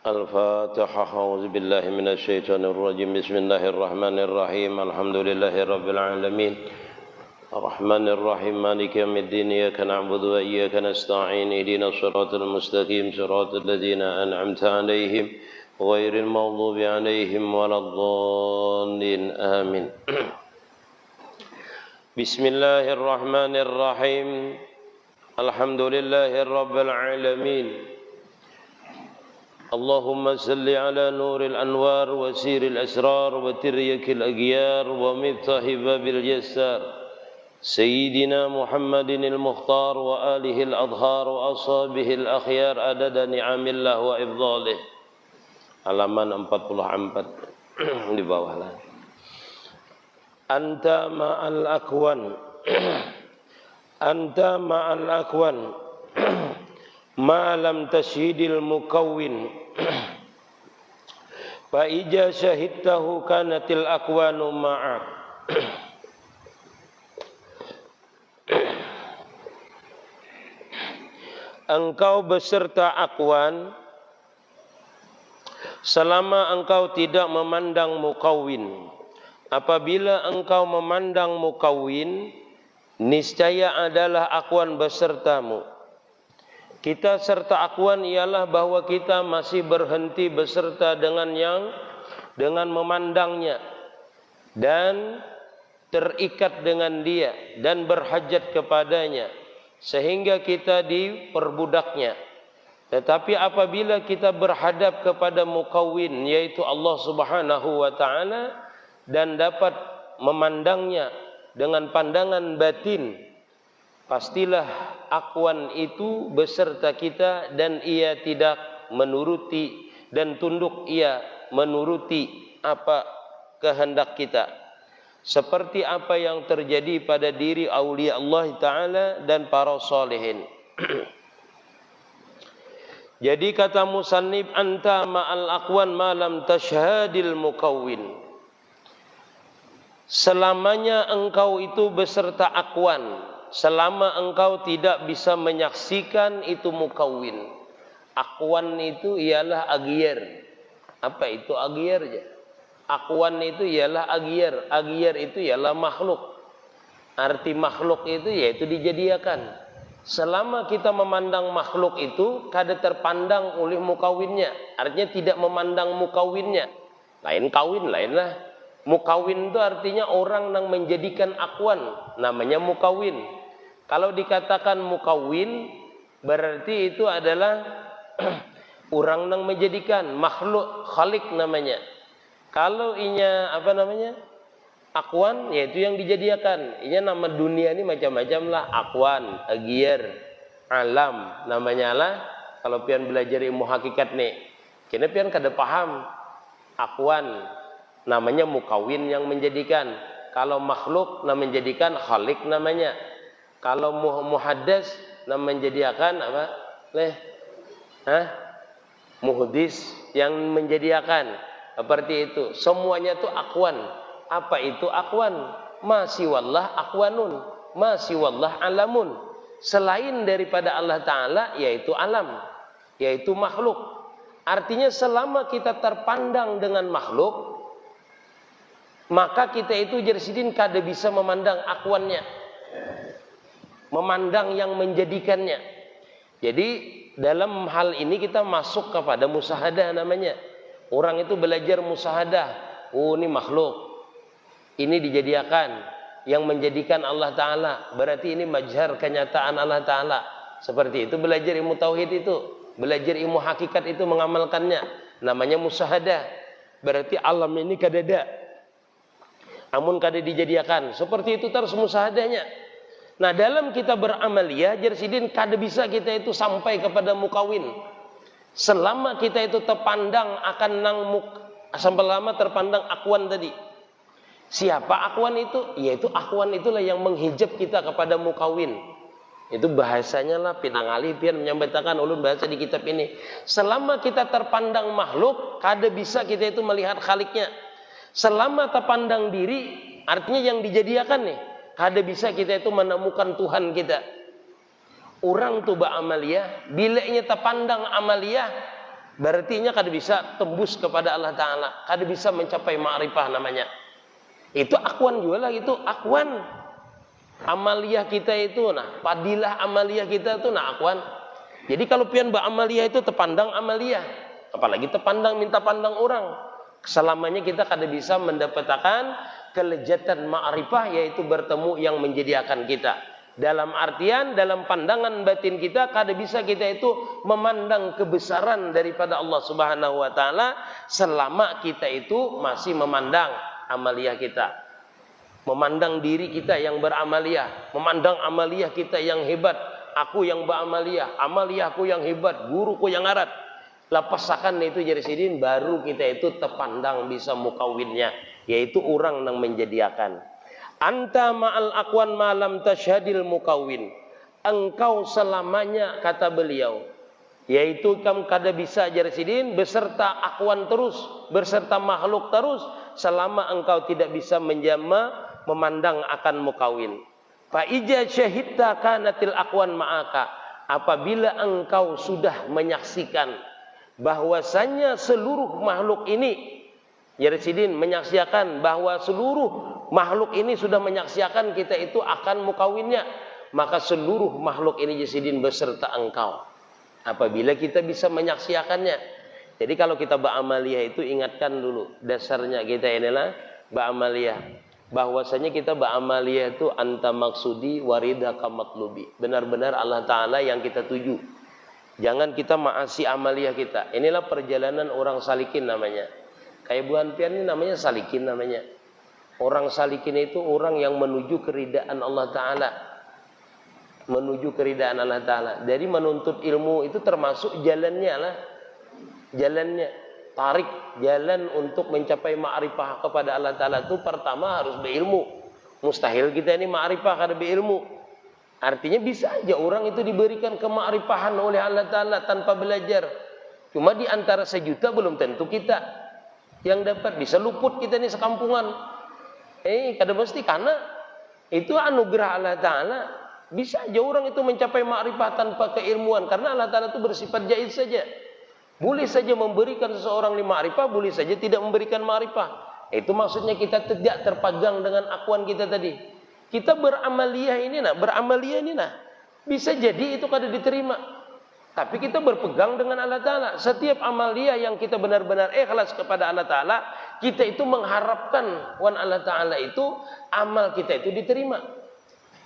الفاتحة. أعوذ بالله من الشيطان الرجيم. بسم الله الرحمن الرحيم. الحمد لله رب العالمين الرحمن الرحيم مالك يوم الدين. إياك نعبد وإياك نستعين. اهدنا الصراط المستقيم صراط الذين أنعمت عليهم غير المغضوب عليهم ولا الضالين آمين. بسم الله الرحمن الرحيم. الحمد لله رب العالمين. اللهم صل على نور الأنوار وسير الأسرار وتريك الأغيار ومفتاح باب اليسار سيدنا محمد المختار وآله الأطهار وأصحابه الأخيار عدد نعم الله وإفضاله. Halaman 44 di bawah lah. Anta ma'al akwan Anta ma'al akwan ma lam tashhidil mukawwin fa ija syahidtahu kanatil akwanu ma'ak. Engkau beserta akwan selama engkau tidak memandang mukawwin. Apabila engkau memandang mukawwin, niscaya adalah akwan besertamu. Kita serta akwan ialah bahwa kita masih berhenti beserta dengan memandangnya dan terikat dengan dia dan berhajat kepadanya sehingga kita diperbudaknya. Tetapi apabila kita berhadap kepada mukawwin yaitu Allah Subhanahu wa taala dan dapat memandangnya dengan pandangan batin, pastilah akwan itu beserta kita dan ia tidak menuruti dan tunduk ia menuruti apa kehendak kita. Seperti apa yang terjadi pada diri aulia Allah Ta'ala dan para salihin. Jadi kata musannif, anta ma'al akwan malam tashhadil mukawwin. Selamanya engkau itu beserta akwan selama engkau tidak bisa menyaksikan itu mukawwin. Akwan itu ialah agyar. Apa itu agyar? Akwan itu ialah agyar. Agyar itu ialah makhluk. Arti makhluk itu yaitu dijadiakan. Selama kita memandang makhluk itu kada terpandang oleh mukawwinnya. Artinya tidak memandang mukawwinnya. Lain kawin, lainlah. Mukawwin itu artinya orang yang menjadikan akwan, namanya mukawwin. Kalau dikatakan mukawwin berarti itu adalah orang yang menjadikan makhluk, khalik namanya. Kalau inya apa namanya? Akwan yaitu yang dijadikan. Inya nama dunia ini macam-macam lah. Akwan, agyar, alam namanya lah. Kalau pian belajar ilmu hakikat nih, kena pian kada paham. Akwan namanya mukawwin yang menjadikan. Kalau makhluk namanya menjadikan khalik namanya. Kalau muhaddas namanya menjadikan apa? Muhdis yang menjadikan. Seperti itu. Semuanya itu akwan. Apa itu akwan? Ma siwallah akwanun, ma siwallah alamun. Selain daripada Allah Ta'ala yaitu alam, yaitu makhluk. Artinya selama kita terpandang dengan makhluk, maka kita itu jersidin kada bisa memandang akwannya, memandang yang menjadikannya. Jadi dalam hal ini kita masuk kepada musahadah namanya. Orang itu belajar musahadah. Oh ini makhluk, ini dijadikan, yang menjadikan Allah Ta'ala. Berarti ini majhar kenyataan Allah Ta'ala. Seperti itu belajar ilmu tauhid itu. Belajar ilmu hakikat itu mengamalkannya. Namanya musahadah. Berarti alam ini kadada. Amun kada dijadikan. Seperti itu terus musahadahnya. Nah dalam kita beramaliyah, jersidin kada bisa kita itu sampai kepada mukawwin. Selama kita itu terpandang akan sampai lama terpandang akwan tadi. Siapa akwan itu? Yaitu akwan itulah yang menghijab kita kepada mukawwin. Itu bahasanya lah pinangali pian menyampaikan ulun bahasa di kitab ini. Selama kita terpandang makhluk, kada bisa kita itu melihat khaliknya. Selama terpandang diri, artinya yang dijadikan nih, kada bisa kita itu menemukan Tuhan kita. Orang tuh ba'amaliyah, bilanya terpandang amaliyah, Berarti nya kada bisa tembus kepada Allah Ta'ala, kada bisa mencapai ma'rifah namanya. Itu akwan juga lah, itu akwan. Amaliyah kita itu, nah padilah amaliyah kita itu, nah akwan. Jadi kalau pian beramaliyah itu terpandang amaliyah, apalagi terpandang minta pandang orang. Selamanya kita kada bisa mendapatkan kelezatan ma'rifah, yaitu bertemu yang menjadikan kita. Dalam artian, dalam pandangan batin kita, kada bisa kita itu memandang kebesaran daripada Allah Subhanahu wa Ta'ala selama kita itu masih memandang amaliyah kita, memandang diri kita yang beramaliyah, memandang amaliyah kita yang hebat. Aku yang beramaliyah, amaliyahku yang hebat, guruku yang arat. Lepasakan itu jadi sidin, baru kita itu terpandang bisa mukawinnya, yaitu orang yang menjadikan. Anta ma'al akwan malam tasyhadil mukawin. Engkau selamanya, kata beliau, yaitu kamu kada bisa jarsidin beserta akwan terus, beserta makhluk terus, selama engkau tidak bisa menjama memandang akan mukawin. Fa ija syahidta kanatil akwan ma'aka. Apabila engkau sudah menyaksikan bahwasanya seluruh makhluk ini, Yarsidin menyaksikan bahwa seluruh makhluk ini sudah menyaksikan kita itu akan mukawinnya, maka seluruh makhluk ini Yarsidin beserta engkau. Apabila kita bisa menyaksikannya. Jadi kalau kita beramaliyah itu ingatkan dulu dasarnya kita inilah beramaliyah, bahwasanya kita beramaliyah itu anta maksudi waridaka matlubi. Benar-benar Allah Ta'ala yang kita tuju. Jangan kita maasi amaliyah kita. Inilah perjalanan orang salikin namanya. Kayak Buan Pian ini namanya salikin namanya. Orang salikin itu orang yang menuju keridaan Allah Ta'ala. Menuju keridaan Allah Ta'ala. Dari menuntut ilmu itu termasuk jalannya lah. Jalannya. Tarik jalan untuk mencapai ma'rifah kepada Allah Ta'ala itu pertama harus berilmu. Mustahil kita ini ma'rifah kada berilmu. Artinya bisa aja orang itu diberikan kema'rifahan oleh Allah Ta'ala tanpa belajar. Cuma di antara sejuta belum tentu kita yang dapat, bisa luput kita ini sekampungan. Kada mesti, karena itu anugerah Allah Ta'ala. Bisa aja orang itu mencapai ma'rifah tanpa keilmuan, karena Allah Ta'ala itu bersifat jaiz saja. Boleh saja memberikan seseorang ma'rifah, boleh saja tidak memberikan ma'rifah. Itu maksudnya kita tidak terpegang dengan akuan kita tadi. Kita beramaliyah ini bisa jadi itu kada diterima. Tapi kita berpegang dengan Allah Ta'ala. Setiap amaliyah yang kita benar-benar ikhlas kepada Allah Ta'ala, kita itu mengharapkan wan Allah Ta'ala itu amal kita itu diterima.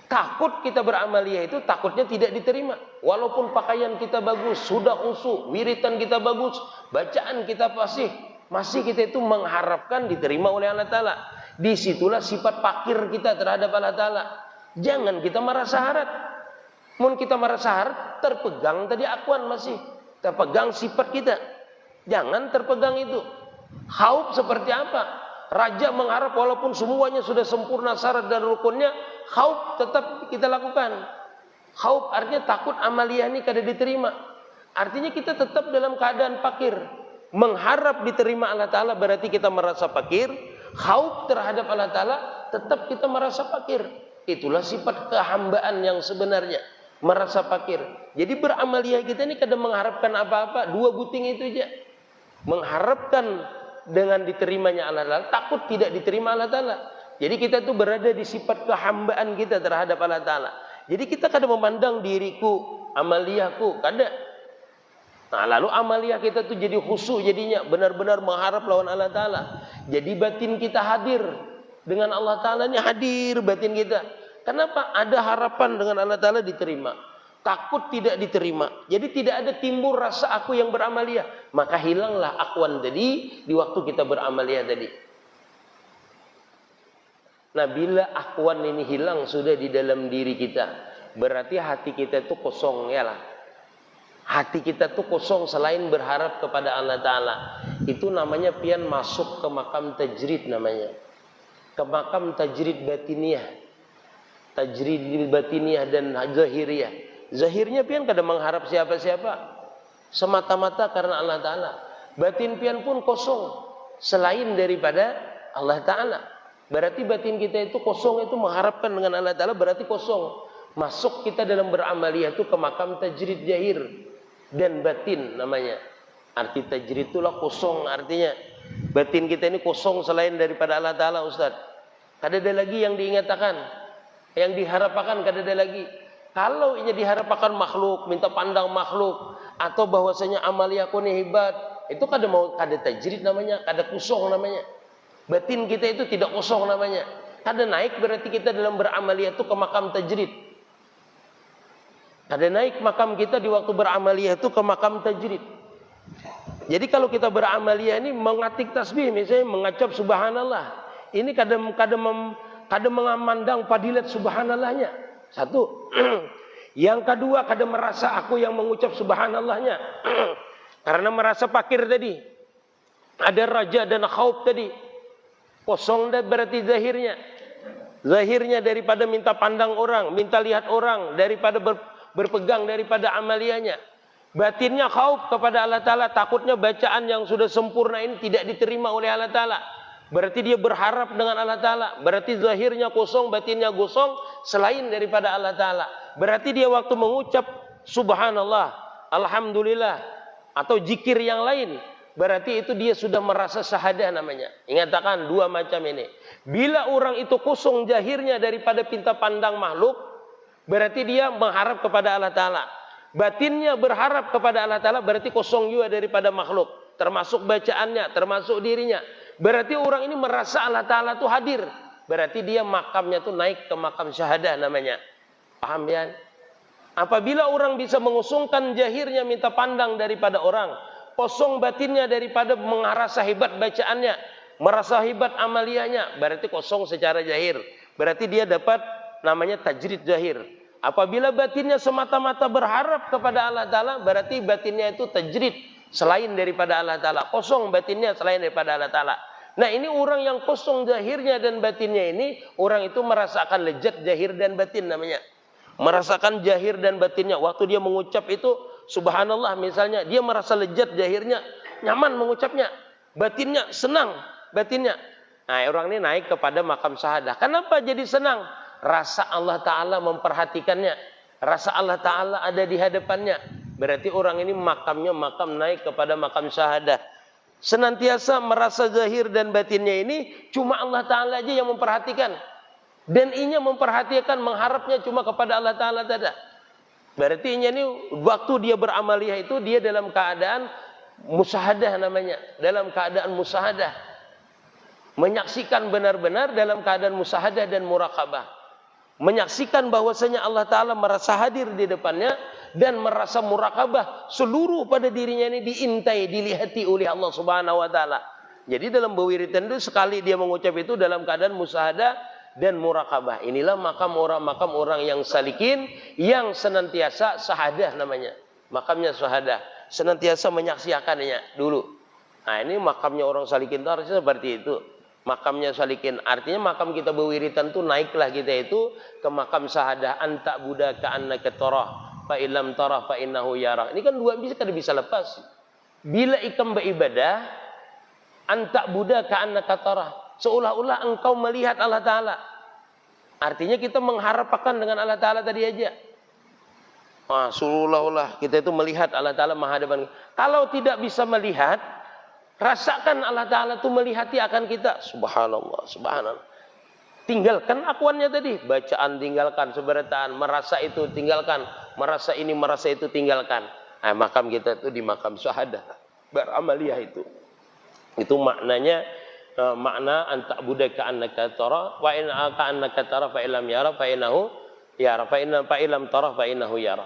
Takut kita beramaliyah itu takutnya tidak diterima. Walaupun pakaian kita bagus, sudah khusyuk, wiritan kita bagus, bacaan kita fasih, masih kita itu mengharapkan diterima oleh Allah Ta'ala. Disitulah sifat fakir kita terhadap Allah Ta'ala. Jangan kita merasa harap. Mun kita merasa harap, terpegang tadi akuan masih. Terpegang sifat kita. Jangan terpegang itu. Khauf seperti apa? Raja mengharap walaupun semuanya sudah sempurna syarat dan rukunnya, khauf tetap kita lakukan. Khauf artinya takut amaliyah ini kada diterima. Artinya kita tetap dalam keadaan fakir. Mengharap diterima Allah Ta'ala berarti kita merasa fakir. Khauf terhadap Allah Ta'ala tetap kita merasa fakir. Itulah sifat kehambaan yang sebenarnya. Merasa fakir. Jadi beramaliyah kita ini kadang mengharapkan apa-apa, dua buting itu aja. Mengharapkan dengan diterimanya Allah Ta'ala, takut tidak diterima Allah Ta'ala. Jadi kita tuh berada di sifat kehambaan kita terhadap Allah Ta'ala. Jadi kita kadang memandang diriku, amaliyahku, kada. Nah, lalu amaliyah kita tuh jadi khusyuk jadinya, benar-benar mengharap lawan Allah Ta'ala. Jadi batin kita hadir dengan Allah Ta'ala ini, hadir batin kita. Kenapa? Ada harapan dengan Allah Ta'ala diterima. Takut tidak diterima. Jadi tidak ada timbul rasa aku yang beramaliyah. Maka hilanglah akuan tadi di waktu kita beramaliyah tadi. Nah, bila akuan ini hilang sudah di dalam diri kita, berarti hati kita itu kosong ya lah. Hati kita itu kosong selain berharap kepada Allah Ta'ala. Itu namanya pian masuk ke makam tajrid namanya. Ke makam tajrid batiniyah. Tajrid batiniyah dan zahiriyah. Zahirnya pian kada mengharap siapa-siapa. Semata-mata karena Allah Ta'ala. Batin pian pun kosong. Selain daripada Allah Ta'ala. Berarti batin kita itu kosong, itu mengharapkan dengan Allah Ta'ala berarti kosong. Masuk kita dalam beramaliyah itu ke makam tajrid zahir dan batin namanya. Arti tajrid itulah kosong, artinya batin kita ini kosong selain daripada Allah Ta'ala, Ustaz. Kada ada lagi yang diingatakan, yang diharapkan kada ada lagi. Kalau ini diharapkan makhluk, minta pandang makhluk, atau bahwasanya amalia aku ini hebat, itu kada tajrid namanya, kada kosong namanya. Batin kita itu tidak kosong namanya. Kada naik berarti kita dalam beramalia itu ke makam tajrid. Kada naik makam kita di waktu beramalia itu ke makam tajrid. Jadi kalau kita beramalia ini mengatik tasbih, misalnya mengacap subhanallah, ini kada mengamandang fadilat subhanallahnya. Satu. Yang kedua, kada merasa aku yang mengucap subhanallahnya. Karena merasa fakir tadi. Ada raja dan khauf tadi. Kosong dah berarti zahirnya. Zahirnya daripada minta pandang orang, minta lihat orang, daripada berpegang daripada amalianya. Batinnya khauf kepada Allah Ta'ala, takutnya bacaan yang sudah sempurna ini tidak diterima oleh Allah Ta'ala. Berarti dia berharap dengan Allah Ta'ala. Berarti zahirnya kosong, batinnya gosong selain daripada Allah Ta'ala. Berarti dia waktu mengucap subhanallah, alhamdulillah, atau zikir yang lain, berarti itu dia sudah merasa syahadah namanya. Ingatakan dua macam ini. Bila orang itu kosong zahirnya daripada pinta pandang makhluk, berarti dia mengharap kepada Allah Ta'ala. Batinnya berharap kepada Allah Ta'ala, berarti kosong juga daripada makhluk. Termasuk bacaannya, termasuk dirinya. Berarti orang ini merasa Allah Ta'ala itu hadir. Berarti dia makamnya itu naik ke makam syahadah namanya. Paham ya? Apabila orang bisa mengusungkan zahirnya minta pandang daripada orang, kosong batinnya daripada mengarasa hebat bacaannya, merasa hebat amalianya, berarti kosong secara zahir. Berarti dia dapat namanya tajrid zahir. Apabila batinnya semata-mata berharap kepada Allah Ta'ala, berarti batinnya itu tajrid selain daripada Allah Ta'ala. Kosong batinnya selain daripada Allah Ta'ala. Nah ini orang yang kosong zahirnya dan batinnya ini, orang itu merasakan lezat zahir dan batin namanya. Merasakan zahir dan batinnya. Waktu dia mengucap itu, subhanallah misalnya, dia merasa lezat zahirnya, nyaman mengucapnya. Batinnya senang, batinnya. Nah orang ini naik kepada makam syahadah. Kenapa jadi senang? Rasa Allah Ta'ala memperhatikannya. Rasa Allah Ta'ala ada di hadapannya. Berarti orang ini makamnya makam naik kepada makam syahadah. Senantiasa merasa zahir dan batinnya ini cuma Allah Ta'ala aja yang memperhatikan. Dan inya memperhatikan, mengharapnya cuma kepada Allah Ta'ala tadi. Berarti inya ini waktu dia beramaliyah itu dia dalam keadaan musyahadah namanya. Dalam keadaan musyahadah. Menyaksikan benar-benar dalam keadaan musyahadah dan muraqabah. Menyaksikan bahwasanya Allah Ta'ala merasa hadir di depannya dan merasa muraqabah seluruh pada dirinya ini diintai, dilihati oleh Allah Subhanahu wa Ta'ala. Jadi dalam berwiridan itu sekali dia mengucap itu dalam keadaan musyahadah dan muraqabah. Inilah makam orang yang salikin yang senantiasa syahadah namanya. Makamnya syahadah, senantiasa menyaksikannya dulu. Nah, ini makamnya orang salikin itu harusnya seperti itu. Makamnya salikin, artinya makam kita berwiritan itu naiklah kita itu ke makam syahadah. Anta buddha ka'annaka tarah fa illam tarah fa innahu yarah. Ini kan dua bisa lepas. Bila ikam beribadah, anta buddha ka'annaka tarah, seolah-olah engkau melihat Allah Ta'ala. Artinya kita mengharapkan dengan Allah Ta'ala tadi aja. Seolah-olah kita itu melihat Allah Ta'ala menghadapan. Kalau tidak bisa melihat, rasakan Allah Ta'ala itu melihati akan kita. Subhanallah, subhanallah. Tinggalkan akuannya tadi. Bacaan tinggalkan, seberataan. Merasa itu tinggalkan. Merasa ini, merasa itu tinggalkan. Nah, makam kita itu di makam syahadah. Beramaliyah itu. Itu maknanya, makna anta budaka annaka tara wa in aka annaka tara fa illam yara fa innahu yara fa illam tara fa innahu yara.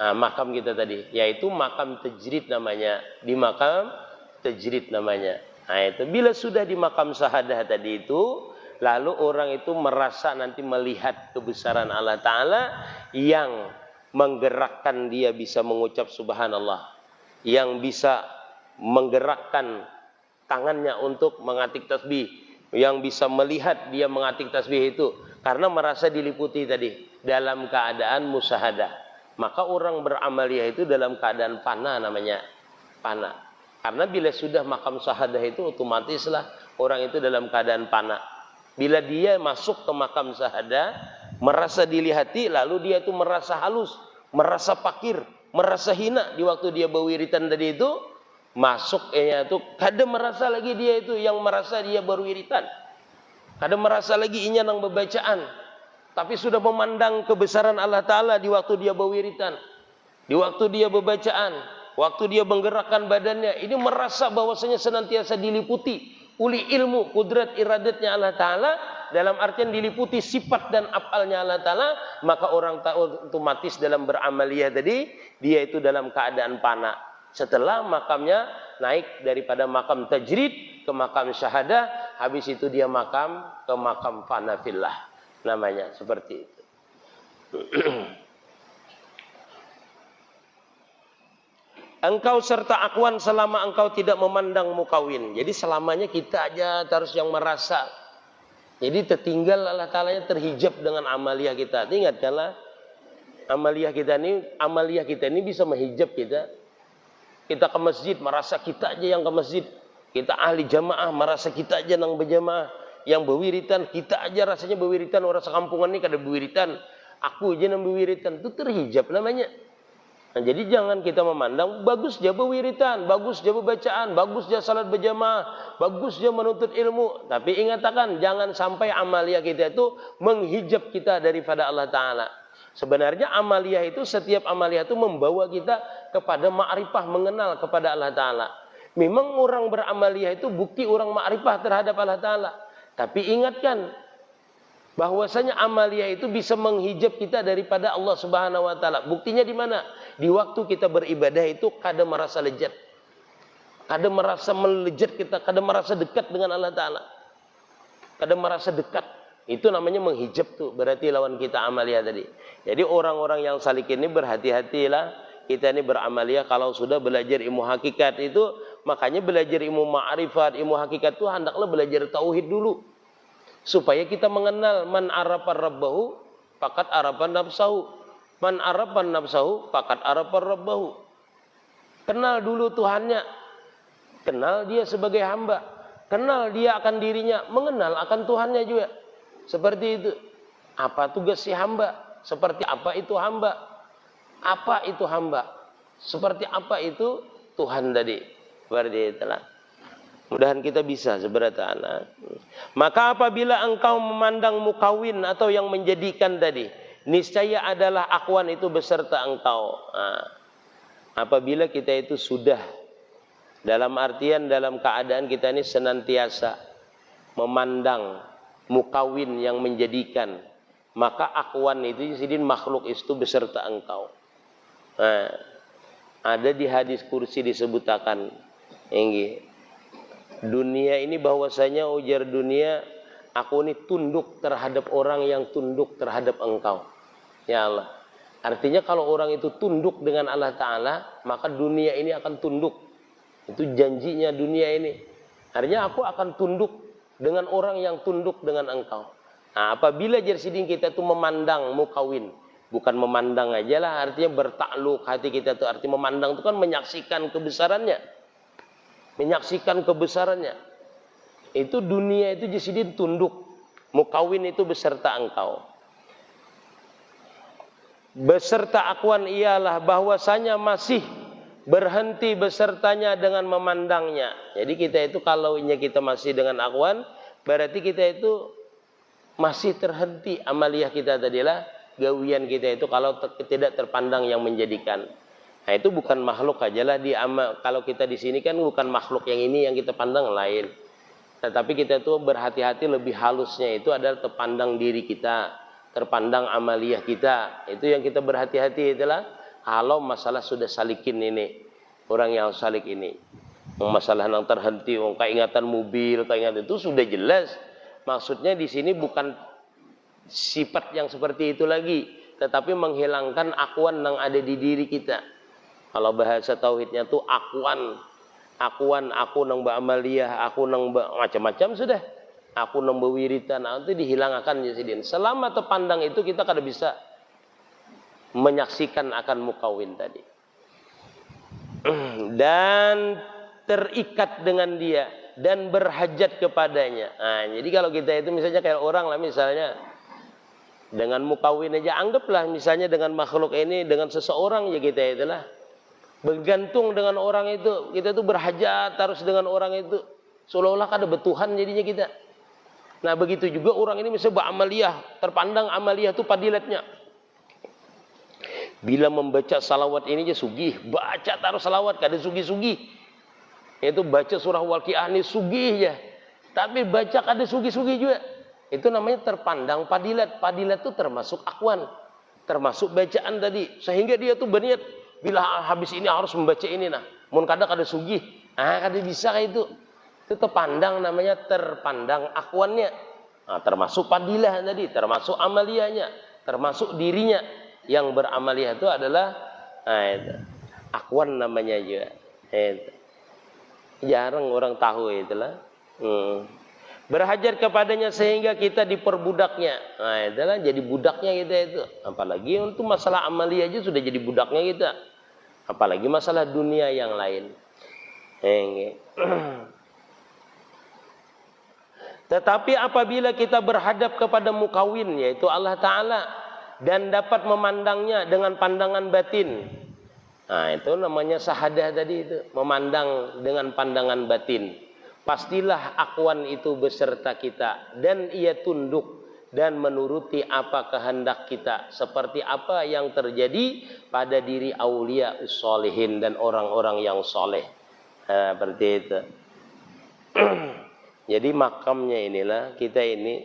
Nah, makam kita tadi. Yaitu makam tajrid namanya. Di makam tajrid namanya. Nah itu bila sudah di makam syahadah tadi itu, lalu orang itu merasa nanti melihat kebesaran Allah Ta'ala yang menggerakkan dia bisa mengucap subhanallah, yang bisa menggerakkan tangannya untuk mengatik tasbih, yang bisa melihat dia mengatik tasbih itu karena merasa diliputi tadi dalam keadaan musyahadah. Maka orang beramaliyah itu dalam keadaan fana namanya, fana. Karena bila sudah makam syahadah itu otomatislah orang itu dalam keadaan fana. Bila dia masuk ke makam syahadah, merasa dilihati, lalu dia itu merasa halus, merasa fakir, merasa hina di waktu dia berwiritan tadi itu, masuknya itu kada merasa lagi dia itu yang merasa dia berwiritan, kada merasa lagi inya nang bebacaan, tapi sudah memandang kebesaran Allah Ta'ala di waktu dia berwiritan, di waktu dia bebacaan, waktu dia menggerakkan badannya. Ini merasa bahwasanya senantiasa diliputi oleh ilmu, kudrat, iradatnya Allah Ta'ala, dalam artian diliputi sifat dan afalnya Allah Ta'ala. Maka orang tahu otomatis dalam beramaliyah tadi, dia itu dalam keadaan fana. Setelah makamnya naik daripada makam tajrid ke makam syahadah, habis itu dia makam ke makam fana fillah, namanya seperti itu. Engkau serta akwan selama engkau tidak memandang mukawin. Jadi selamanya kita aja harus yang merasa. Jadi tertinggal Allah Ta'ala terhijab dengan amaliyah kita. Ingatkanlah, amaliyah kita ini bisa menghijab kita. Kita ke masjid merasa kita aja yang ke masjid. Kita ahli jamaah merasa kita aja yang berjamaah. Yang berwiritan kita aja rasanya berwiritan. Orang sekampungan ini kada berwiritan. Aku aja yang berwiritan. Itu terhijab namanya. Nah, jadi jangan kita memandang bagus dia berwiritan, bagus dia bacaan, bagus dia salat berjamaah, bagus dia menuntut ilmu. Tapi ingatkan, jangan sampai amaliyah kita itu menghijab kita daripada Allah Ta'ala. Sebenarnya amaliyah itu, setiap amaliyah itu membawa kita kepada ma'rifah, mengenal kepada Allah Ta'ala. Memang orang beramaliyah itu bukti orang ma'rifah terhadap Allah Ta'ala. Tapi ingatkan, bahwasanya amaliyah itu bisa menghijab kita daripada Allah Subhanahu wa Ta'ala. Buktinya di mana? Di waktu kita beribadah itu kada merasa lezat, kada merasa melejat kita, kada merasa dekat dengan Allah Ta'ala, kada merasa dekat. Itu namanya menghijab tuh, berarti lawan kita amaliyah tadi. Jadi orang-orang yang salik ini berhati-hatilah, kita ini beramaliyah kalau sudah belajar ilmu hakikat itu. Makanya belajar ilmu ma'rifat, ilmu hakikat itu hendaklah belajar tauhid dulu, supaya kita mengenal man arafa rabbahu faqad arafa nafsahu, man arafa nafsahu faqad arafa rabbahu. Kenal dulu Tuhannya, kenal dia sebagai hamba, kenal dia akan dirinya, mengenal akan Tuhannya juga. Seperti itu. Apa tugas si hamba? Seperti apa itu hamba? Apa itu hamba? Seperti apa itu Tuhan tadi? Berarti itulah. Mudahan kita bisa seberata anak. Maka apabila engkau memandang mukawin atau yang menjadikan tadi, niscaya adalah akwan itu beserta engkau. Nah, apabila kita itu sudah dalam artian dalam keadaan kita ini senantiasa memandang mukawin yang menjadikan, maka akwan itu jadi makhluk itu beserta engkau. Nah, ada di hadis kursi disebutakan ini. Dunia ini bahwasanya ujar dunia, aku ini tunduk terhadap orang yang tunduk terhadap engkau. Ya Allah. Artinya kalau orang itu tunduk dengan Allah Ta'ala, maka dunia ini akan tunduk. Itu janjinya dunia ini. Artinya aku akan tunduk dengan orang yang tunduk dengan engkau. Nah, apabila jersidin kita itu memandang mukawin, bukan memandang aja lah, artinya bertakluk hati kita itu. Artinya memandang itu kan menyaksikan kebesarannya. Menyaksikan kebesarannya. Itu dunia itu jersidin tunduk. Mukawin itu beserta engkau. Beserta akwan ialah bahwasanya masih berhenti besertanya dengan memandangnya. Jadi kita itu kalau kita masih dengan akwan, berarti kita itu masih terhenti amaliyah kita tadilah, gawian kita itu kalau tidak terpandang yang menjadikan. Nah itu bukan makhluk aja lah kalau kita di sini kan bukan makhluk yang ini yang kita pandang lain. Tetapi kita itu berhati-hati lebih halusnya itu adalah terpandang diri kita, terpandang amaliyah kita. Itu yang kita berhati-hati itulah kalau masalah sudah salikin ini, orang yang salik ini. Masalah yang terhenti, keingatan mobil, keingatan itu sudah jelas. Maksudnya di sini bukan sifat yang seperti itu lagi, tetapi menghilangkan akwan yang ada di diri kita. Kalau bahasa tauhidnya tuh akwan, aku nang ba'amaliyah, aku nang macam-macam sudah. Aku nang bewiritan, itu dihilangkan jasidin. Selama terpandang itu kita kada bisa menyaksikan akan mukawin tadi. Dan terikat dengan dia dan berhajat kepadanya. Nah, jadi kalau kita itu misalnya kayak orang lah misalnya dengan mukawin aja, anggaplah misalnya dengan makhluk ini, dengan seseorang ya kita itulah Bergantung dengan orang itu. Kita tuh berhajat terus dengan orang itu. Seolah-olah kada bertuhan jadinya kita. Nah begitu juga orang ini misalnya beramaliyah, terpandang amaliyah itu padilatnya. Bila membaca salawat ini aja sugih, baca taruh salawat, kada sugih-sugih. Itu baca surah Waqiah ini sugih ya. Tapi baca kada sugih-sugih juga. Itu namanya terpandang padilat. Padilat itu termasuk akwan, termasuk bacaan tadi. Sehingga dia tuh berniat, bila habis ini harus membaca ini nah. Mun kada sugih, kada bisa kayak itu. Itu terpandang, namanya terpandang akwannya. Nah, termasuk padilah tadi, termasuk amaliyahnya, termasuk dirinya. Yang beramaliyah itu adalah itu, akwan namanya juga. Itu. Jarang orang tahu itulah. Berhajar kepadanya sehingga kita diperbudaknya. Nah, itulah jadi budaknya kita itu. Apalagi untuk masalah amaliyah aja sudah jadi budaknya kita. Apalagi masalah dunia yang lain. Tetapi apabila kita berhadap kepada mukawin, yaitu Allah Ta'ala, dan dapat memandangnya dengan pandangan batin. Nah itu namanya sahadah tadi itu. Memandang dengan pandangan batin. Pastilah akwan itu beserta kita. Dan ia tunduk dan menuruti apa kehendak kita. Seperti apa yang terjadi pada diri aulia ussolihin dan orang-orang yang soleh. Seperti itu. Jadi makamnya inilah kita ini,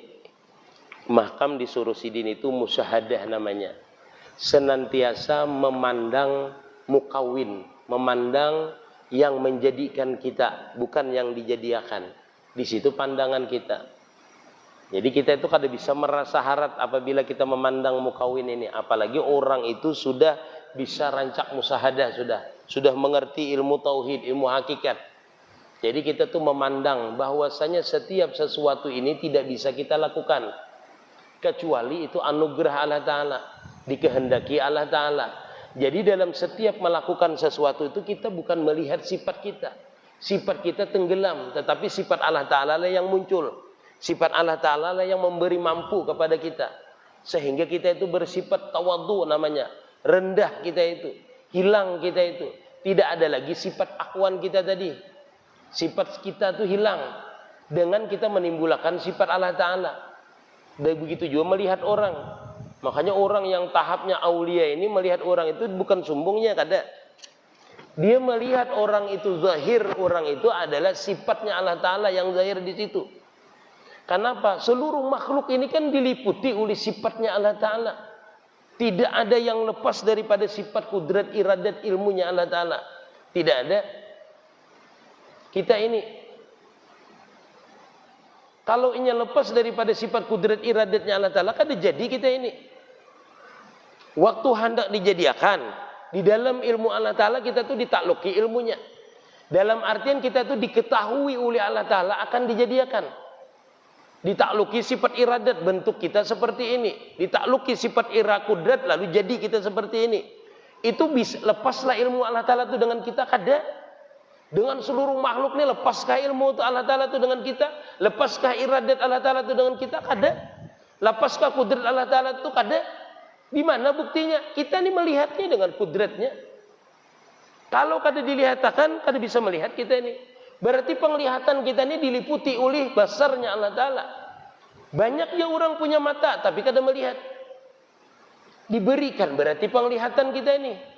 makam di Surusidin itu musyahadah namanya. Senantiasa memandang mukawin, memandang yang menjadikan kita, bukan yang dijadikan. Di situ pandangan kita. Jadi kita itu kada bisa merasa harat apabila kita memandang mukawin ini. Apalagi orang itu sudah bisa rancak musyahadah, sudah mengerti ilmu tauhid, ilmu hakikat. Jadi kita tuh memandang bahwasanya setiap sesuatu ini tidak bisa kita lakukan. Kecuali itu anugerah Allah Ta'ala. Dikehendaki Allah Ta'ala. Jadi dalam setiap melakukan sesuatu itu kita bukan melihat sifat kita. Sifat kita tenggelam. Tetapi sifat Allah Ta'ala lah yang muncul. Sifat Allah Ta'ala lah yang memberi mampu kepada kita. Sehingga kita itu bersifat tawadhu namanya. Rendah kita itu. Hilang kita itu. Tidak ada lagi sifat akwan kita tadi. Sifat kita itu hilang dengan kita menimbulkan sifat Allah Ta'ala. Dan begitu juga melihat orang. Makanya orang yang tahapnya aulia ini melihat orang itu bukan sombongnya, kada. Dia melihat orang itu zahir, orang itu adalah sifatnya Allah Ta'ala yang zahir di situ. Kenapa? Seluruh makhluk ini kan diliputi oleh sifatnya Allah Ta'ala. Tidak ada yang lepas daripada sifat kudrat, iradat, ilmunya Allah Ta'ala. Tidak ada. Kita ini, kalau ini lepas daripada sifat kudrat iradatnya Allah Ta'ala, kan jadi kita ini. Waktu hendak dijadikan, di dalam ilmu Allah Ta'ala kita tuh ditakluki ilmunya. Dalam artian kita tuh diketahui oleh Allah Ta'ala akan dijadikan. Ditakluki sifat iradat, bentuk kita seperti ini. Ditakluki sifat kudrat, lalu jadi kita seperti ini. Itu bisa, lepaslah ilmu Allah Ta'ala itu dengan kita, kada. Dengan seluruh makhluk ini, lepaskah ilmu Allah Ta'ala itu dengan kita? Lepaskah iradat Allah Ta'ala itu dengan kita? Kada. Lepaskah kudrat Allah Ta'ala itu? Kada. Di mana buktinya? Kita ini melihatnya dengan kudratnya. Kalau kada dilihatkan, kada bisa melihat kita ini. Berarti penglihatan kita ini diliputi oleh basarnya Allah Ta'ala. Banyaknya orang punya mata, tapi kada melihat. Diberikan, berarti penglihatan kita ini.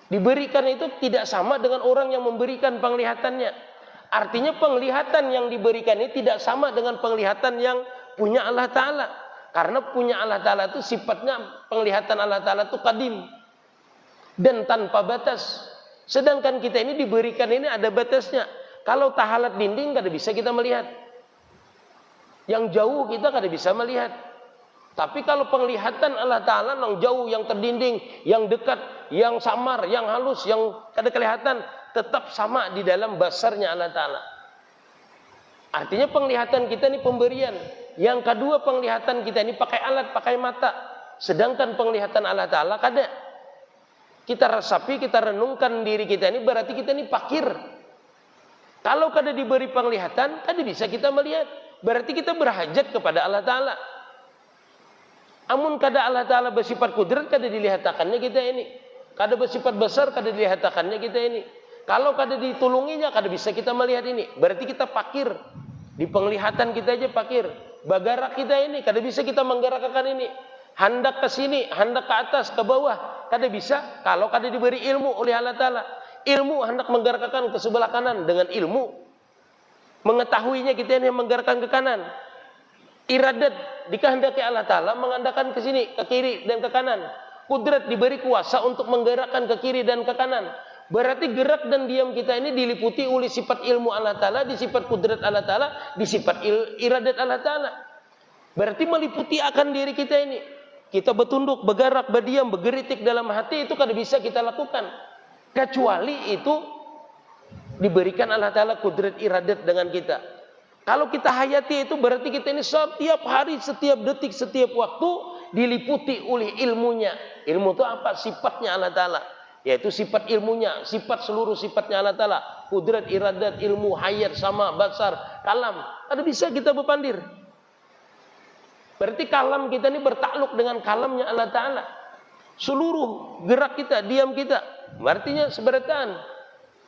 Diberikan itu tidak sama dengan orang yang memberikan penglihatannya. Artinya penglihatan yang diberikan ini tidak sama dengan penglihatan yang punya Allah Ta'ala. Karena punya Allah Ta'ala itu sifatnya, penglihatan Allah Ta'ala itu qadim. Dan tanpa batas. Sedangkan kita ini diberikan ini ada batasnya. Kalau tahalat dinding kada bisa kita melihat. Yang jauh kita kada bisa melihat. Tapi kalau penglihatan Allah Ta'ala yang jauh, yang terdinding, yang dekat, yang samar, yang halus, yang kada kelihatan, tetap sama di dalam basarnya Allah Ta'ala. Artinya penglihatan kita ini pemberian. Yang kedua, penglihatan kita ini pakai alat, pakai mata. Sedangkan penglihatan Allah Ta'ala kada. Kita resapi, kita renungkan diri kita ini, berarti kita ini fakir. Kalau kada diberi penglihatan, kada bisa kita melihat. Berarti kita berhajat kepada Allah Ta'ala. Amun kada Allah Ta'ala bersifat kudrat, kada dilihatkannya kita ini. Kada bersifat besar, kada dilihatkannya kita ini. Kalau kada ditulunginya, kada bisa kita melihat ini. Berarti kita pakir. Di penglihatan kita aja pakir. Bagarak kita ini, kada bisa kita menggerakkan ini. Hendak ke sini, hendak ke atas, ke bawah. Kada bisa kalau kada diberi ilmu oleh Allah Ta'ala. Ilmu hendak menggerakkan ke sebelah kanan dengan ilmu. Mengetahuinya kita ini menggerakkan ke kanan. Iradat dikehendaki Allah Ta'ala mengandalkan ke sini, ke kiri dan ke kanan. Kudrat diberi kuasa untuk menggerakkan ke kiri dan ke kanan. Berarti gerak dan diam kita ini diliputi oleh sifat ilmu Allah Ta'ala, di sifat kudrat Allah Ta'ala, di sifat iradat Allah Ta'ala. Berarti meliputi akan diri kita ini. Kita bertunduk, bergerak, berdiam, bergeritik dalam hati itu kada bisa kita lakukan. Kecuali itu diberikan Allah Ta'ala kudrat iradat dengan kita. Kalau kita hayati itu berarti kita ini setiap hari, setiap detik, setiap waktu diliputi oleh ilmunya. Ilmu itu apa? Sifatnya Allah Ta'ala. Yaitu sifat ilmunya, sifat seluruh sifatnya Allah Ta'ala. Kudrat, iradat, ilmu, hayat, sama, basar, kalam. Ada bisa kita berpandir. Berarti kalam kita ini bertakluk dengan kalamnya Allah Ta'ala. Seluruh gerak kita, diam kita. Artinya seberataan.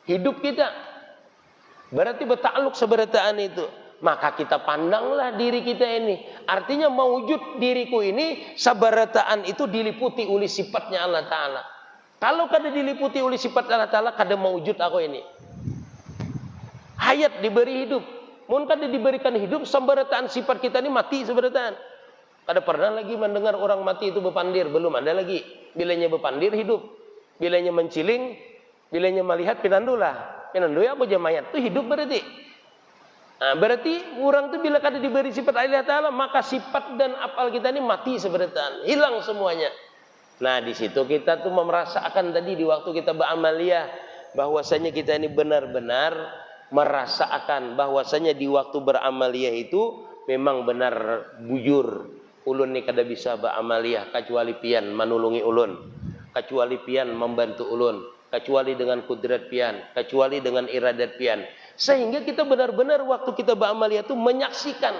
Hidup kita. Berarti bertakluk seberataan itu. Maka kita pandanglah diri kita ini. Artinya mewujud diriku ini, sabarataan itu diliputi oleh sifatnya Allah Ta'ala. Kalau kada diliputi oleh sifat Allah Ta'ala, kada mewujud aku ini. Hayat diberi hidup. Mun kada diberikan hidup, sabarataan sifat kita ini mati sabarataan. Kada pernah lagi mendengar orang mati itu berpandir. Belum ada lagi. Bilanya berpandir hidup. Bilanya menciling, bilanya melihat pinandulah. Pinandu ya aku jamayat itu hidup berarti. Nah, berarti orang itu bila kada diberi sifat Allah Ta'ala, maka sifat dan afal kita ini mati seberataan, hilang semuanya. Nah, di situ kita tuh merasakan tadi di waktu kita beramaliyah, bahwasanya kita ini benar-benar merasakan bahwasanya di waktu beramaliyah itu memang benar bujur. Ulun ni kada bisa beramaliyah kecuali pian manulungi ulun, kecuali pian membantu ulun, kecuali dengan kudrat pian, kecuali dengan iradat pian. Sehingga kita benar-benar waktu kita beramaliyah itu menyaksikan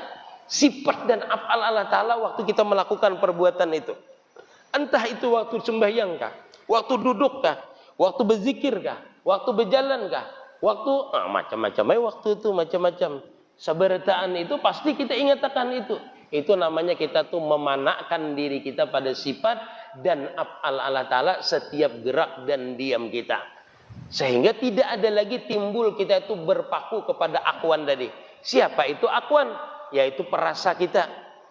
sifat dan afal Allah Ta'ala waktu kita melakukan perbuatan itu. Entah itu waktu sembahyang kah, waktu duduk kah, waktu berzikir kah, waktu berjalan kah, waktu macam-macam waktu itu macam-macam. Sabarataan itu pasti kita ingatkan itu. Itu namanya kita tuh memanakkan diri kita pada sifat dan afal Allah Ta'ala setiap gerak dan diam kita. Sehingga tidak ada lagi timbul kita itu berpaku kepada akwan tadi. Siapa itu akwan? Yaitu perasa kita.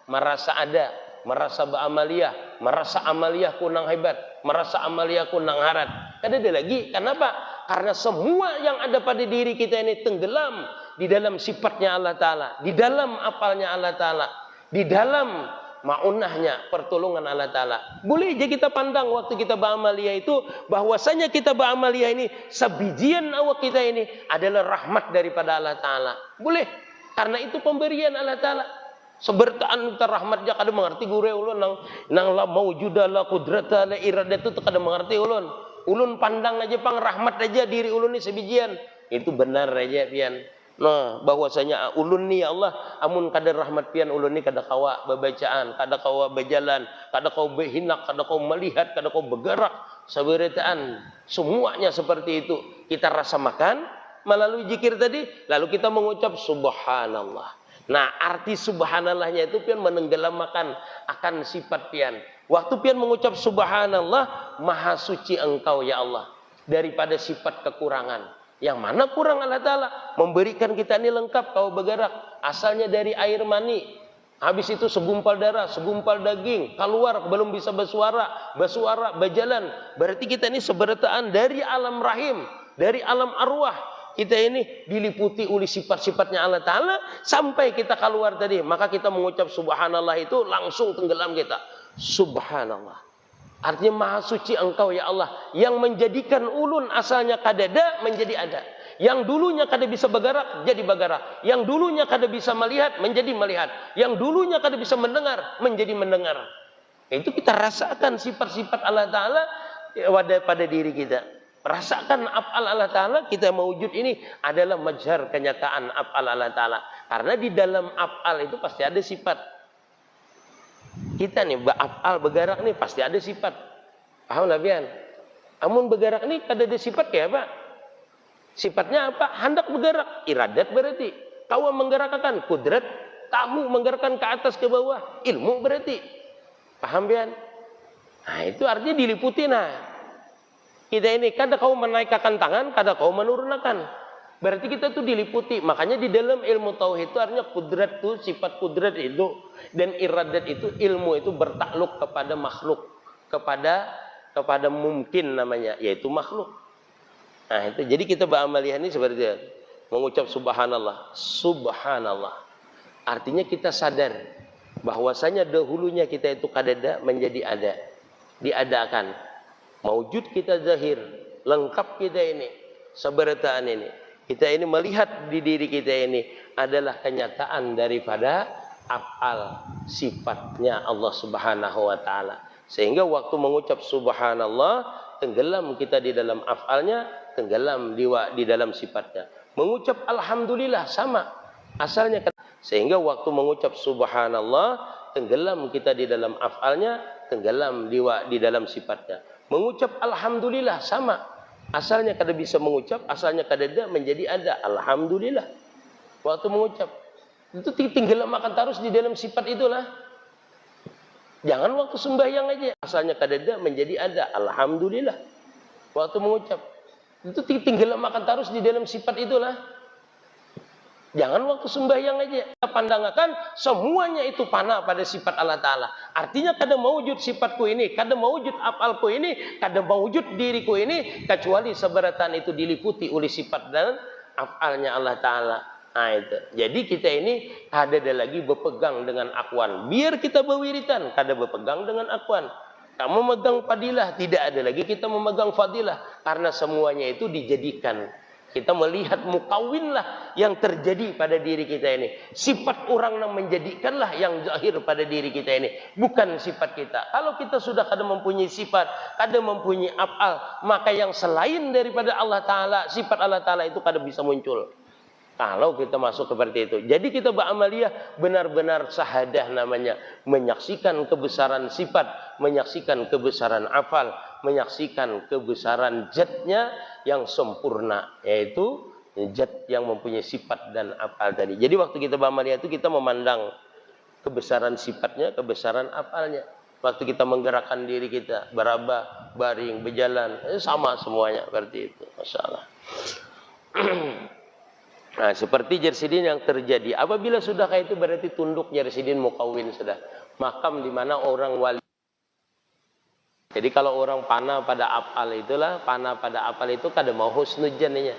Merasa ada, merasa beramaliyah, merasa amaliyah kunang hebat, merasa amaliyah kunang harat. Tidak ada lagi. Kenapa? Karena semua yang ada pada diri kita ini tenggelam di dalam sifatnya Allah Ta'ala, di dalam apalnya Allah Ta'ala, di dalam ma'unahnya, pertolongan Allah Ta'ala. Boleh aja kita pandang waktu kita beramaliyah itu, bahwasanya kita beramaliyah ini, sebijian awak kita ini adalah rahmat daripada Allah Ta'ala. Boleh. Karena itu pemberian Allah Ta'ala. Sebertaan kita rahmat aja kada mengerti gure ulun nang la maujuda la qudrata la iradat itu kada mengerti ulun. Ulun pandang aja pang rahmat aja diri ulun ni sebijian. Itu benar aja pian. Nah, bahwasanya ulun ni ya Allah, amun kada rahmat pian ulun ni kada kawa bebacaan, kada kawa berjalan, kada kawa berhinak, kada kawa melihat, kada kawa bergerak, sabarataan. Semuanya seperti itu. Kita rasa makan melalui zikir tadi, lalu kita mengucap subhanallah. Nah, arti subhanallahnya itu pian menenggelamkan akan sifat pian. Waktu pian mengucap subhanallah, maha suci engkau ya Allah daripada sifat kekurangan. Yang mana kurang Allah Ta'ala memberikan kita ini lengkap kau bergerak. Asalnya dari air mani, habis itu segumpal darah, segumpal daging, keluar belum bisa bersuara, berjalan. Berarti kita ini seberataan dari alam rahim, dari alam arwah. Kita ini diliputi oleh sifat-sifatnya Allah Ta'ala sampai kita keluar tadi. Maka kita mengucap subhanallah itu langsung tenggelam kita. Subhanallah. Artinya maha suci engkau ya Allah, yang menjadikan ulun asalnya kadada menjadi ada. Yang dulunya kada bisa bergerak jadi bergerak. Yang dulunya kada bisa melihat menjadi melihat. Yang dulunya kada bisa mendengar menjadi mendengar. Itu kita rasakan sifat-sifat Allah Ta'ala pada diri kita. Rasakan af'al Allah Ta'ala, kita mewujud ini adalah majhar kenyataan af'al Allah Ta'ala. Karena di dalam af'al itu pasti ada sifat. Kita nih af'al bergerak nih pasti ada sifat. Paham lah pian? Amun bergerak ini kada ada sifat kayak apa? Sifatnya apa? Hendak bergerak, iradat berarti. Kau menggerakkan kudrat, kamu menggerakkan ke atas ke bawah, ilmu berarti. Paham bian? Nah, itu artinya diliputi nah. Kita ini kada kau menaikkan tangan, kada kau menurunkan. Berarti kita tuh diliputi. Makanya di dalam ilmu tauhid itu artinya kudrat tuh sifat kudrat itu dan iradat itu ilmu itu bertakluk kepada makhluk, kepada mungkin namanya, yaitu makhluk. Nah, itu jadi kita beramaliyah ini seperti itu. Mengucap subhanallah, subhanallah. Artinya kita sadar bahwasanya dahulunya kita itu kadada menjadi ada, diadakan. Maujud kita zahir, lengkap kita ini, seberataan ini. Kita ini melihat di diri kita ini adalah kenyataan daripada af'al sifatnya Allah Subhanahu wa taala. Sehingga waktu mengucap subhanallah, tenggelam kita di dalam af'alnya, tenggelam di dalam sifatnya. Mengucap alhamdulillah sama asalnya. Sehingga waktu mengucap subhanallah, tenggelam kita di dalam af'alnya, tenggelam di dalam sifatnya. Mengucap alhamdulillah sama asalnya kada bisa mengucap, asalnya kada ada menjadi ada. Alhamdulillah. Waktu mengucap itu tenggelam akan terus di dalam sifat itulah. Jangan waktu sembahyang aja asalnya kada ada menjadi ada. Alhamdulillah. Waktu mengucap itu tenggelam akan terus di dalam sifat itulah. Jangan waktu sembahyang aja kita pandangkan semuanya itu panah pada sifat Allah Ta'ala. Artinya kada mewujud sifatku ini, kada mewujud afalku ini, kada mewujud diriku ini, kecuali seberatan itu diliputi oleh sifat dan afalnya Allah Ta'ala. Nah itu. Jadi kita ini kada ada lagi berpegang dengan akwan. Biar kita berwiritan, kada berpegang dengan akwan. Kamu memegang fadilah, tidak ada lagi kita memegang fadilah. Karena semuanya itu dijadikan. Kita melihat mukawinlah yang terjadi pada diri kita ini. Sifat orang yang menjadikanlah yang zahir pada diri kita ini. Bukan sifat kita. Kalau kita sudah kada mempunyai sifat, kada mempunyai af'al, maka yang selain daripada Allah Ta'ala, sifat Allah Ta'ala itu kada bisa muncul. Kalau kita masuk seperti itu. Jadi kita beramaliyah benar-benar sahadah namanya. Menyaksikan kebesaran sifat, menyaksikan kebesaran afal, menyaksikan kebesaran zatnya yang sempurna. Yaitu zat yang mempunyai sifat dan afal tadi. Jadi waktu kita beramaliyah itu kita memandang kebesaran sifatnya, kebesaran afalnya. Waktu kita menggerakkan diri kita, berabah, baring, berjalan, sama semuanya seperti itu. Masya Allah. Nah, seperti jersidin yang terjadi. Apabila sudah kayak itu berarti tunduk jersidin mukawin sudah. Makam di mana orang wali. Jadi kalau orang panah pada afal itulah, panah pada afal itu kada mau husnujannya.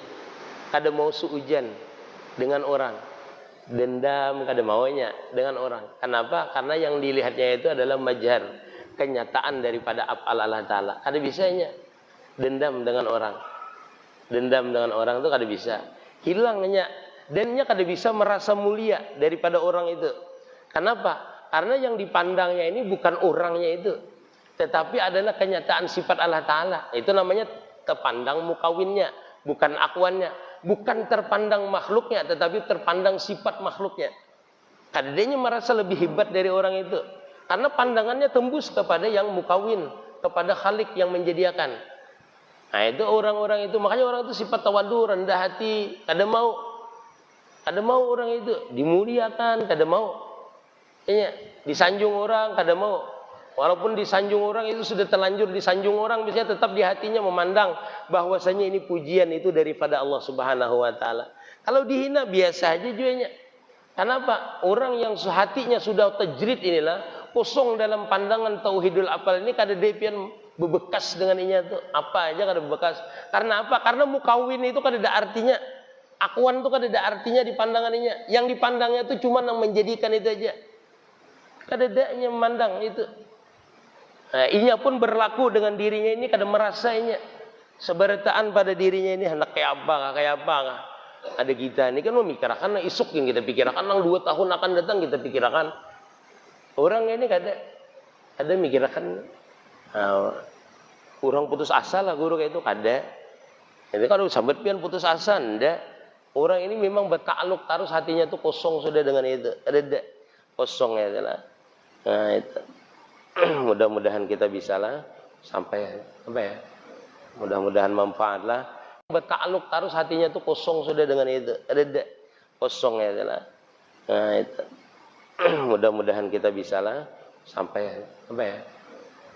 Kada mau suujan dengan orang. Dendam kada maunya dengan orang. Kenapa? Karena yang dilihatnya itu adalah majhar, kenyataan daripada afal Allah Ta'ala. Kada bisanya dendam dengan orang. Dendam dengan orang itu kada bisa. Hilangnya dannya kada bisa merasa mulia daripada orang itu. Kenapa? Karena yang dipandangnya ini bukan orangnya itu, tetapi adalah kenyataan sifat Allah Ta'ala. Itu namanya terpandang mukawinnya, bukan akwannya. Bukan terpandang makhluknya, tetapi terpandang sifat makhluknya. Kadanya merasa lebih hebat dari orang itu, karena pandangannya tembus kepada yang mukawin, kepada Khalik yang menjadikan. Nah itu orang-orang itu, makanya orang itu sifat tawadu, rendah hati, kada mau orang itu dimuliakan, kada mau, disanjung orang, kada mau. Walaupun disanjung orang itu sudah terlanjur disanjung orang, biasanya tetap di hatinya memandang bahwasanya ini pujian itu daripada Allah Subhanahu Wa Taala. Kalau dihina biasa aja juanya. Kenapa? Orang yang hatinya sudah tajrid inilah, kosong dalam pandangan tauhidul afal ini, kada depian bebekas dengan inya tuh, apa aja kada bebekas. Karena apa? Karena mukawin itu kada ada artinya. Akwan itu kada ada artinya di pandangannya. Yang dipandangnya itu cuma yang menjadikan itu aja. Kada adanya memandang itu. Nah, inya pun berlaku dengan dirinya ini kada merasa inya. Seberataan pada dirinya ini hendak kayak apa. Ada kita ini kan memikirkan isuk yang kita pikirkan, nang 2 tahun akan datang kita pikirkan. Orang ini kada mikirkan. Nah, kurang putus asa lah guru kayak itu kada. Jadi kalau sambat pian putus asa ndak. Orang ini memang bertakluk terus hatinya tuh kosong sudah dengan itu. Ada kosong ya lah. Nah itu. Mudah-mudahan kita bisalah sampai apa ya? Mudah-mudahan manfaat lah. Bertakluk terus hatinya tuh kosong sudah dengan itu. Ada kosong ya lah. Nah itu. Mudah-mudahan kita bisa lah sampai apa ya?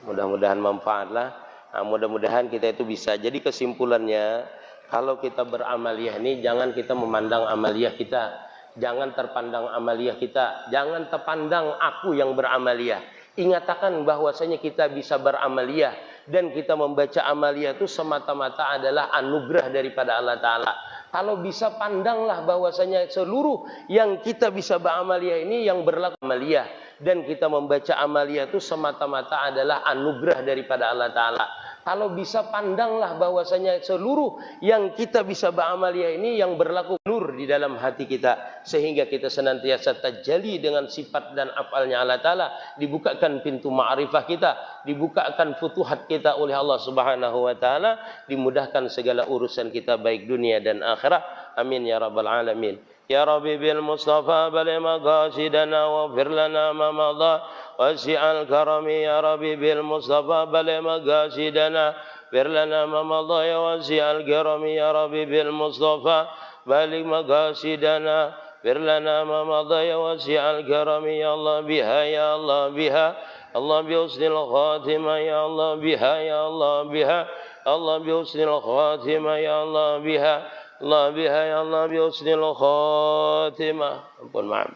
Mudah-mudahan manfaat lah. Nah, mudah-mudahan kita itu bisa. Jadi kesimpulannya, kalau kita beramaliyah ini jangan kita memandang amaliyah kita, jangan terpandang amaliyah kita, jangan terpandang aku yang beramaliyah. Ingatakan bahwasanya kita bisa beramaliyah dan kita membaca amaliyah itu semata-mata adalah anugerah daripada Allah Ta'ala. Kalau bisa pandanglah bahwasanya seluruh yang kita bisa beramaliyah ini yang berlaku amaliyah dan kita membaca amaliyah itu semata-mata adalah anugerah daripada Allah Ta'ala. Kalau bisa pandanglah bahwasanya seluruh yang kita bisa beramaliyah ini yang berlaku nur di dalam hati kita, sehingga kita senantiasa tajali dengan sifat dan afalnya Allah Ta'ala. Dibukakan pintu ma'rifah kita, dibukakan futuhat kita oleh Allah Subhanahu wa Ta'ala, dimudahkan segala urusan kita baik dunia dan akhirat. Amin ya rabbal alamin. Ya Rabbi bil Mustafa bali maqasidana waghfir lana ma madha wasi'al karami. Ya Rabbi bil Mustafa bali maqasidana waghfir lana ma madha ya wasi'al karami. Ya Rabbi bil Mustafa bali maqasidana waghfir lana ma madha ya wasi'al karami. Ya Allah biha, ya Allah biha, Allah bi husnil khatimah. Ya Allah biha, ya Allah biha, Allah bi husnil khatimah. Ya Allah biha, Allah biha, ya Allah bi husnil khatimah. Ampun maaf.